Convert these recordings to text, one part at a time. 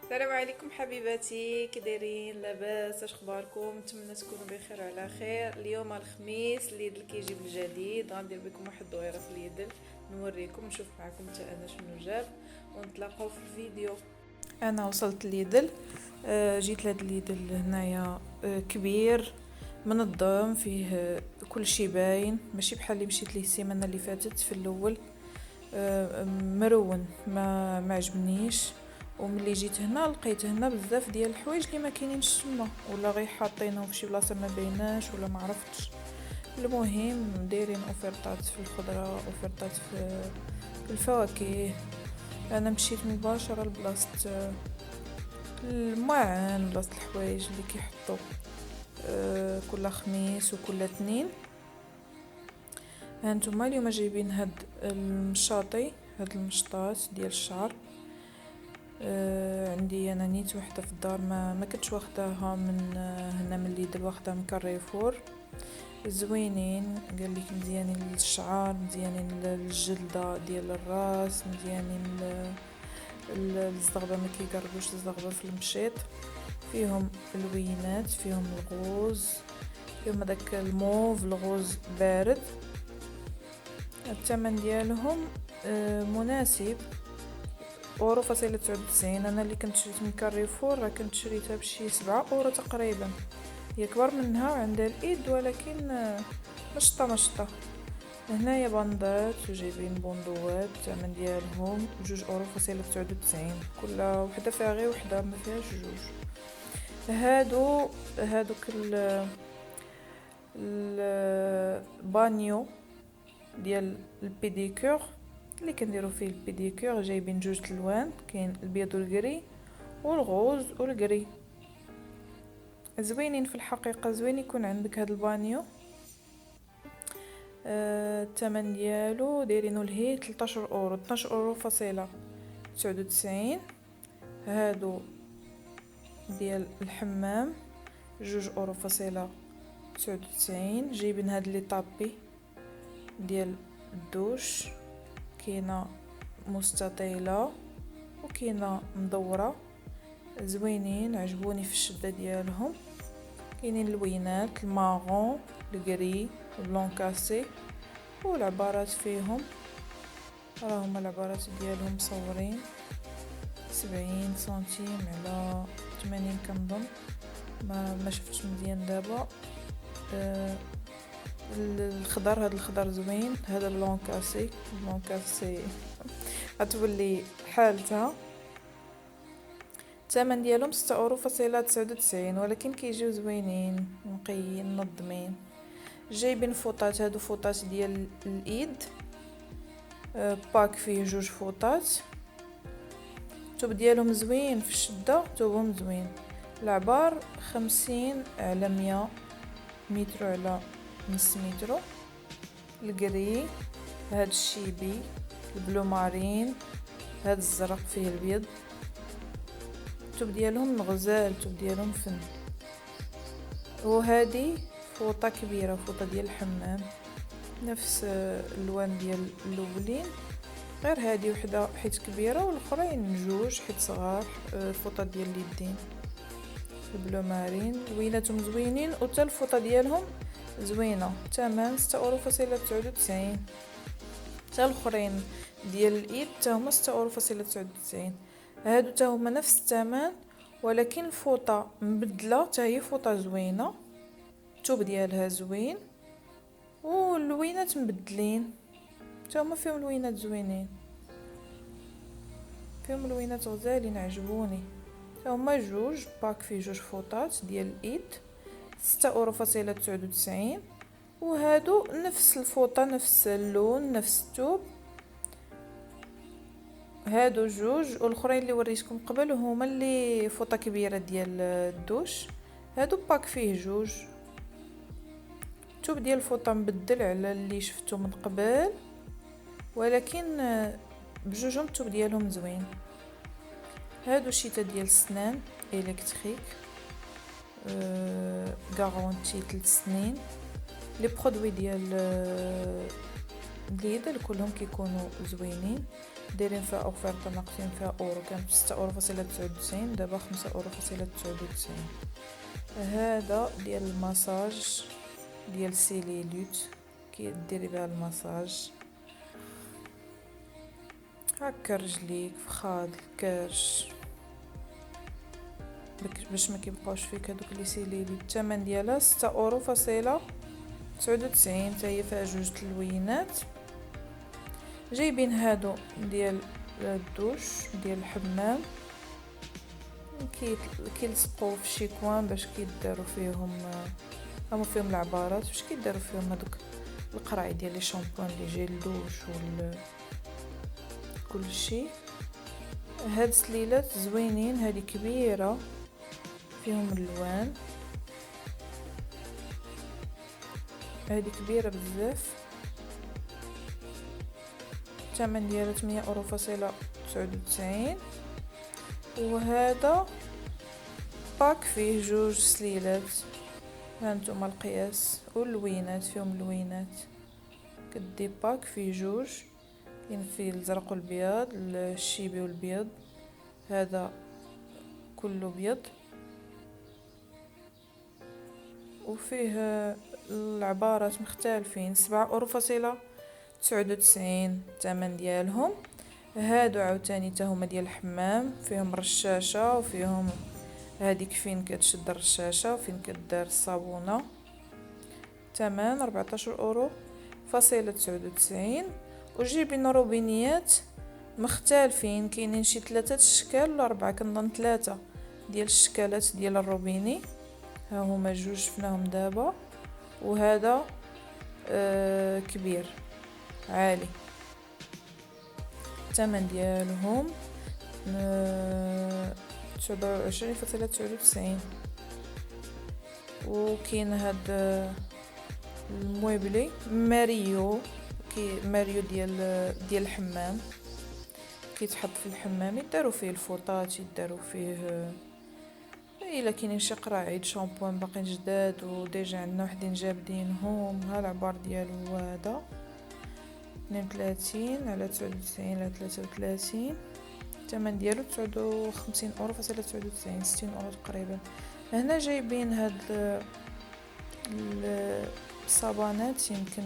السلام عليكم حبيباتي، كي دايرين؟ لاباس؟ اش اخباركم؟ نتمنى تكونوا بخير وعلى خير. اليوم الخميس، ليدل كيجيب الجديد. غندير بكم واحد الدويره في ليدل، نوريكم، نشوف معكم حتى انا شنو جاب، ونتلاقاو في الفيديو. انا وصلت ليدل. جيت لهاد ليدل هنايا. كبير، منظم، فيه كل شي باين، ماشي بحال اللي مشيت ليه السيمانه اللي فاتت في الاول. مرون، ما عجبنيش. وملي جيت هنا لقيت هنا بزاف ديال الحوايج اللي ما كاينينش تما، ولا غير حاطينهم في شي بلاصه ما بيناش، ولا ما عرفتش. المهم دايرين اوفرطات في الخضره، اوفرطات في الفواكه. انا مشيت مباشره لبلاصه الماعن، بلاصه الحوايج اللي كيحطوا كل خميس وكل اثنين. هانتوما اليوم جايبين هاد المشاطي، هاد المشطات ديال الشعر. عندي انا نيت وحده في الدار، ما كنتش واخداها من هنا من ليدل، واخداها من كاريفور. زوينين، قال لك مزيانين للشعر، مزيانين للجلده ديال الراس، مزيانين الزغبه، ما كيقربوش الزغبه في المشيط. فيهم الوينات، فيهم الغوز، فيهم هذاك الموف، الغوز بارد. الثمن ديالهم مناسب، اورو فاصلة 99. انا اللي كنت شريت من كاريفور راه كنت شريتها بشي 7 اورو تقريبا. هي كبر منها وعندها الايد، ولكن مشطه. هنايا باندات، وجايبين بوندوات، الثمن ديالهم 2 اورو فاصلة 99. كل وحده فيها غير وحده، ما فيهاش جوج. هادوك البانيو ديال البيديكور اللي كنديروا فيه البيديكور، جايبين جوج الوان، كاين البيض والكري والغوز والكري. زوينين في الحقيقه، زوين يكون عندك هذا البانيو. الثمن ديالو دايرينو لهيه 13 اورو، 12 اورو فاصله 99. هادو ديال الحمام 2 اورو فاصله 99. جايبين هاد لي طابي ديال الدوش، كاينه مستطيله وكاينه مدوره. زوينين، عجبوني في الشده ديالهم. كاينين الوينات، الماغون، الكري، البلون كاسي. والعبارات فيهم راهما العبارات ديالهم مصورين 70 سنتيم على 80 كنظن. ما شفتش مزيان دابا. الخضر، هذا الخضر زوين، هذا اللون كاسي غتولي حالتها. الثمن ديالهم 6 اورو فاصله 99، ولكن كيجيو زوينين، نقيين، منظمين. جايبين فوطات، هادو فوطات ديال الايد. باك فيه 2 فوطات. الثوب ديالهم زوين في الشده، ثوبهم زوين. العبار 50 على 100 متر على نص متر. القري، هاد الشيبي، البلو مارين، هاد الزرق فيه البيض. الثوب ديالهم غزال، الثوب ديالهم فن. وهادي فوطه كبيره، فوطه ديال الحمام، نفس اللوان ديال الاولين، غير هادي وحده حيت كبيره، والاخرين جوج حيت صغار. الفوطه ديال اليدين البلو مارين، ويناتهم زوينين، وتا الفوطه ديالهم زوينه. ثمن 6 اورو فاصله 99. حتى الاخرين ديال الايد حتى هما 6 اورو فاصله 99. هادو حتى هما نفس الثمن، ولكن الفوطه مبدله، حتى هي فوطه زوينه، الثوب ديالها زوين، واللوينات مبدلين، حتى هما فيهم لوينات زوينين، فيهم لوينات غزالين، عجبوني. حتى هما جوج باك، فيه 2 فوطات ديال الايد، 6 اورو فاصله 99. وهادو نفس الفوطه، نفس اللون، نفس الثوب. هادو جوج، والاخرين اللي وريتكم قبل هما اللي فوطه كبيره ديال الدوش. هادو باك فيه جوج. الثوب ديال الفوطه مبدل على اللي شفتو من قبل، ولكن بجوجهم الثوب ديالهم زوين. هادو شيتا ديال السنان الكتريك، غارونتي 3 سنين. لي برودوي ديال ليدل كلهم كيكونوا زوينين. دايرين فيها اوفرت ناقصين فيها اورو، كانت 6.99 دابا 5.99. هذا ديال المساج ديال سيليلوت، كي ديري بها المساج هكا رجليك فخاد الكرش باش ما كيبقاوش فيك هذوك لي سيليلوت. الثمن ديالها 6.99 حتى هي فيها جوج تلوينات. جايبين هادو ديال الدوش ديال الحمام، كيلصقوا في شي كوان باش كيداروا فيهم، هما فيهم العبارات باش كيداروا فيهم هذوك القراي ديال لي شامبوان لي جيل دوش كل شيء. هاد سليلات زوينين، هذه كبيره فيهم اللوان، هذه كبيره بزاف. الثمن ديالها 8.99. وهذا باك فيه جوج سليلات، هانتوما القياس واللوينات فيهم اللوينات، كدي باك فيه جوج، كاين فيه الزرق والبيض، الشيبي والبيض، هذا كله بيض، وفيه العبارات مختلفين. 7.99 الثمن ديالهم. هادو عاوتاني تا هما ديال الحمام، فيهم رشاشه وفيهم هذيك فين كتشد الرشاشه وفين كدار الصابونه. ثمن 14.99. وجيبين روبينيات مختلفين، كاينين شي 3 اشكال ولا 4، كنظن 3 ديال الشكالات ديال الروبيني. ها هما جوج شفناهم دابا، وهذا كبير عالي. الثمن ديالهم 29.99. وكاين هاد الموبلي ماريو، ماريو ديال الحمام، كيتحط في الحمام، يداروا فيه الفوطات، يداروا فيه الا كاينين شي قراعيد شامبوان باقيين جداد وديجا عندنا وحدين جابدينهم. ها العبار ديالو هذا 32 على 99 على 33. الثمن ديالو 59.99، 60 اورو تقريبا. هنا جايبين هاد الصابونات، يمكن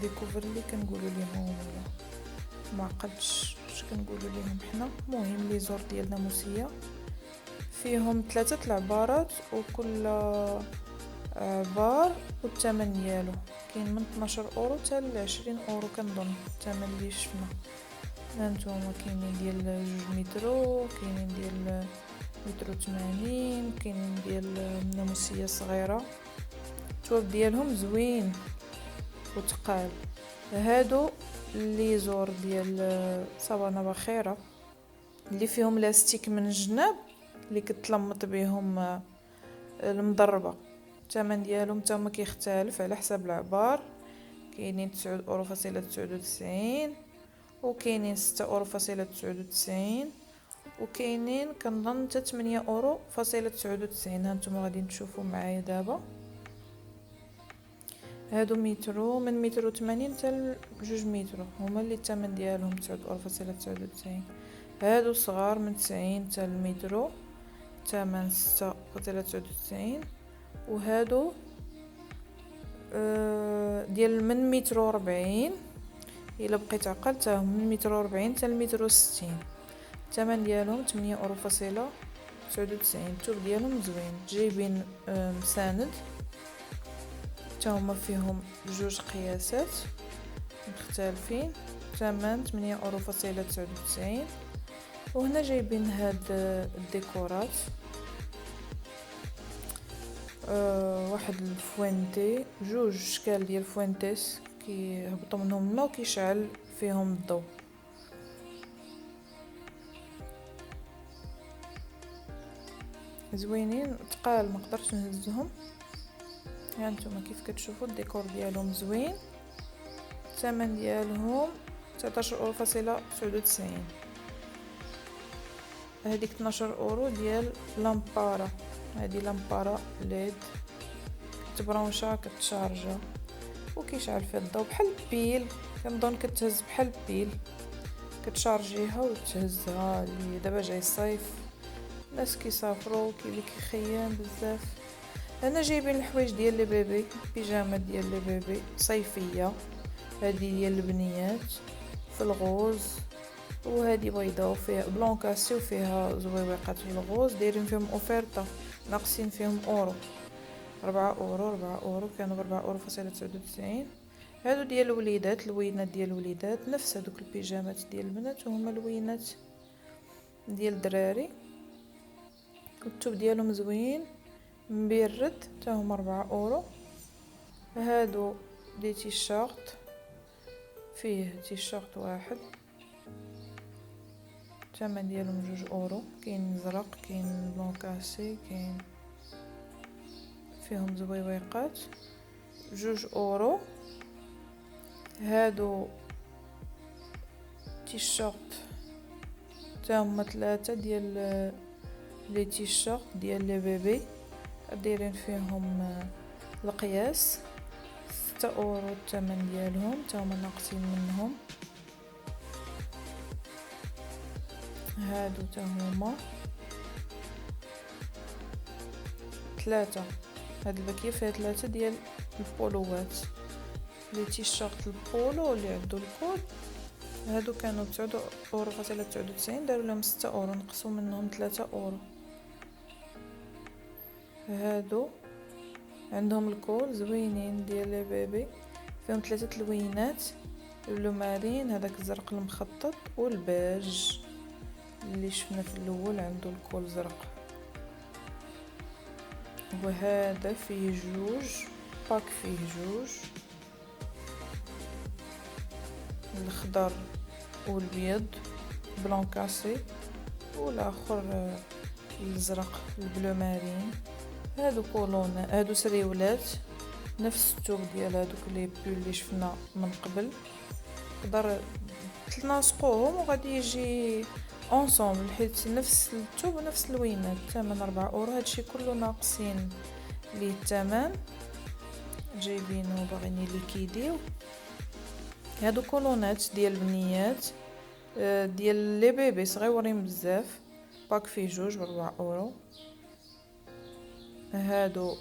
ديكوفر اللي كنقولوا ليهم ولا ما عقلتش واش كنقولوا ليهم حنا. المهم لي زور ديال ناموسيه، فيهم 3 العبارات وكل عبار والثمن ديالو كاين من 12 اورو حتى 20 اورو كنظن الثمن اللي شفنا. هانتوما كاينين ديال 2 مترو، كاينين ديال مترو 80، كاينين ديال الناموسيه الصغيره. التواب ديالهم زوين وتقال. هادو اللي زور ديال صابونه بخيره اللي فيهم لاستيك من الجناب اللي كتلمط بهم المضربه. الثمن ديالهم حتى هما كيختلف على حسب العبار، كاينين 9.99 وكاينين 6.99 وكاينين كنظن حتى 8.99. هانتوما غادي تشوفوا معايا دابا. هادو مترو من مترو 80 حتى 2 مترو هما اللي الثمن ديالهم 9.99. هادو صغار من 90 حتى المترو ثمن 6.99. وهادو ديال من مترو 40 الا بقيت عقل حتى من مترو 40 حتى المترو 60. الثمن ديالهم 8.99. التوب ديالهم زوين، جايبين مساند حتى هما فيهم جوج قياسات مختلفين. ثمن 8.99. وهنا جايبين هاد الديكورات، واحد الفوينتي، جوج شكال ديال فوينتيس كيهبطوا منهم الماء وكيشعل فيهم الضوء. زوينين تقال، ما قدرتش نهزهم. ها انتم كيف كتشوفوا الديكور ديالهم زوين. الثمن ديالهم 19.99. هذيك 12 اورو ديال لامبارا، هذه لامبارا ليد تبرونشا كتشارجا وكيشعل فيها الضوء بحال البيل، كنظن كتهز بحال البيل. كتشارجيها وتهزها. اللي دابا جاي الصيف الناس كيسافروا اللي كيخيم بزاف. انا جايبين الحوايج ديال لي بيبي، بيجامه ديال لي بيبي صيفيه، هذه ديال البنيات في الغوز، وهذه بيضاء وفيها بلونكاسي وفيها زويويقات في الغوز، دايرين فيهم اوفيرتا ناقصين فيهم اورو، 4 أورو كانوا ب4 أورو فاصلة 99. هادو ديال الوليدات، الوينات ديال الوليدات نفس هادوك البيجامات ديال البنات، وهما الوينات ديال الدراري، والثوب ديالهم زوين مبرد حتى هما 4 أورو. هادو دي تيشيرت، فيه تيشيرت واحد الثمن ديالهم 2 أورو، كاين زرق كاين بلونكاسي كاين فيهم زويويقات 2 أورو. هادو تيشيرت حتى هما 3 ديال لي تيشيرت ديال لي بيبي، دايرين فيهم القياس 6 أورو الثمن ديالهم، حتى هما ناقصين منهم. هادو حتى هما 3، هاد الباكيه فيها 3 ديال البولوات، لي تيشيرت البولو اللي عندو الكول، هادو كانوا ب9 أورو فاصلة 99، داروا لهم 6 أورو، نقصوا منهم 3 أورو. هادو عندهم الكول زوينين ديال لي بيبي، فيهم 3 الوينات، البلو مارين هذاك الزرق المخطط والبيج اللي شفنا في الاول عنده الكول زرق. وهذا فيه 2 باك، فيه 2 الخضر والبيض بلونكاسي، والاخر الزرق البلو مارين. هادو كولون، هادو سريولات نفس الثوب ديال هادوك لي بول اللي شفنا من قبل، نقدر تناسقوهم وغادي يجي اونصومبل، حيت نفس الثوب ونفس الوينات. الثمن 4 أورو، هادشي كله ناقصين ليه الثمن، جايبينو باغيين ليكيديو. هادو كولونات ديال البنيات ديال لي بيبي صغيورين بزاف، باك فيه 2 ب4 أورو. هادو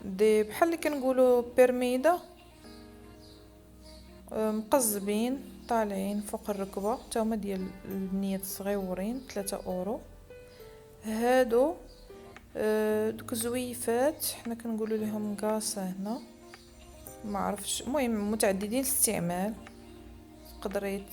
دي بحال اللي كنقولوا بيرميدا، مقزبين طالعين فوق الركبه، حتى هما ديال البنيات الصغيورين 3 أورو. هادو دوك زويفات حنا كنقولوا لهم قاصه هنا، ما عرفتش، المهم متعددين الاستعمال، تقدري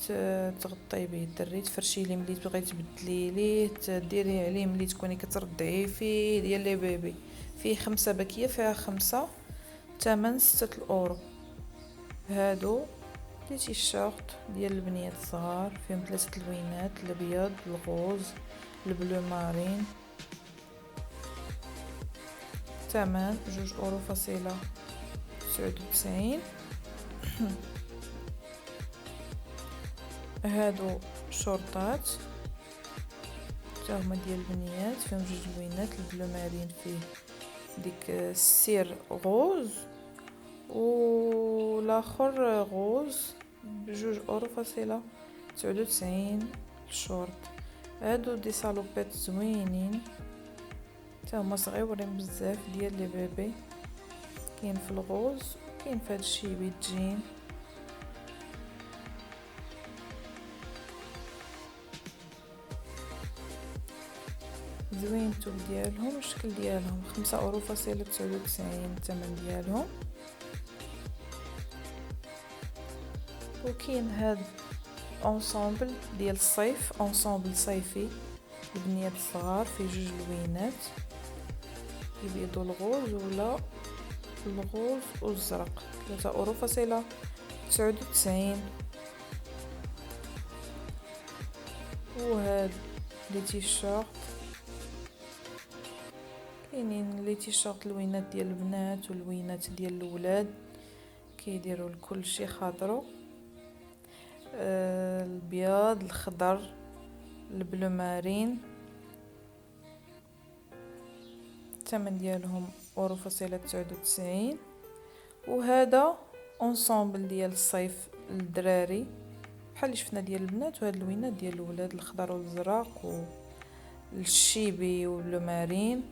تغطي به الدري، تفرشي ليه ملي تبغي تبدلي ليه، ديري عليه ملي تكوني كترضعي فيه. ديال لي بيبي فيه 5 باكيه، فيها 5، ثمن 6 أورو. هادو لي تيشيرت ديال البنيات الصغار، فيهم 3 الوينات، الابيض الغوز البلو مارين، ثمن 2 أورو فاصلة 99. هادو شورطات حتى هما ديال البنيات، فيهم 2 لوينات، البلو مارين فيه ديك السير غوز والاخر غوز ب2 أورو فاصلة 99 الشورت. هادو دي صالوبيت زوينين حتى هما صغيورين بزاف ديال لي بيبي، كاين في الغوز وكاين في هاد الشيبي جين. زوين الثوب ديالهم، الشكل ديالهم 5 أورو فاصلة 99 الثمن ديالهم. وكاين هاد اونصومبل ديال الصيف، اونصومبل صيفي البنيات الصغار، فيه 2 لوينات يبيضوا الغوز ولا الغوز والزرق، 3 أورو فاصلة 99. وهاد لي تيشيرت، كاينين لي تيشيرت الوينات ديال البنات والوينات ديال الولاد، كيديروا لكل شيء خاطرو، البياض الخضر البلو مارين، الثمن ديالهم 1 أورو فاصلة 99. وهذا اونصومبل ديال الصيف للدراري، بحال اللي شفنا ديال البنات، وهاد اللوينات ديال الولاد الخضر والازرق والشيبي والمارين.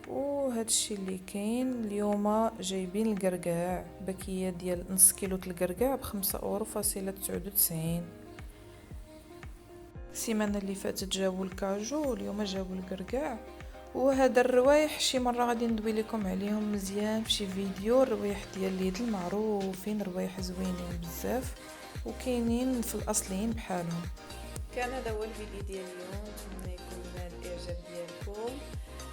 وهذا الشيء اللي كاين اليوم. جايبين القرقاع باكيه ديال نص كيلو القرقاع ب5 €. السيمانه اللي فاتت جابوا الكاجو، اليوم جابوا القرقاع. وهذا الروايح شي مره غادي ندوي لكم عليهم مزيان في شي فيديو. الروايح ديال ليدل معروفين، روايح زوينين بزاف وكاينين في الاصليين بحالهم. كان هذا هو الفيديو ديال اليوم، نتمنى يكون نال الاعجاب ديالكم.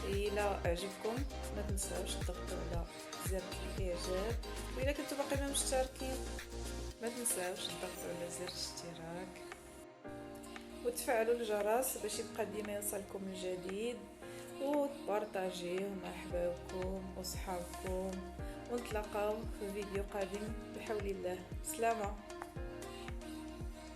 الى اعجبكم ما تنساوش تضغطوا على زر الاعجاب، واذا كنتو باقي ما مشتركين ما تنساوش تضغطوا على زر الاشتراك وتفعلوا الجرس باش يبقى ديما يوصلكم الجديد، وتبارطاجيوه مع احبابكم وصحابكم. ونتلاقاو في فيديو قادم بحول الله. سلامه.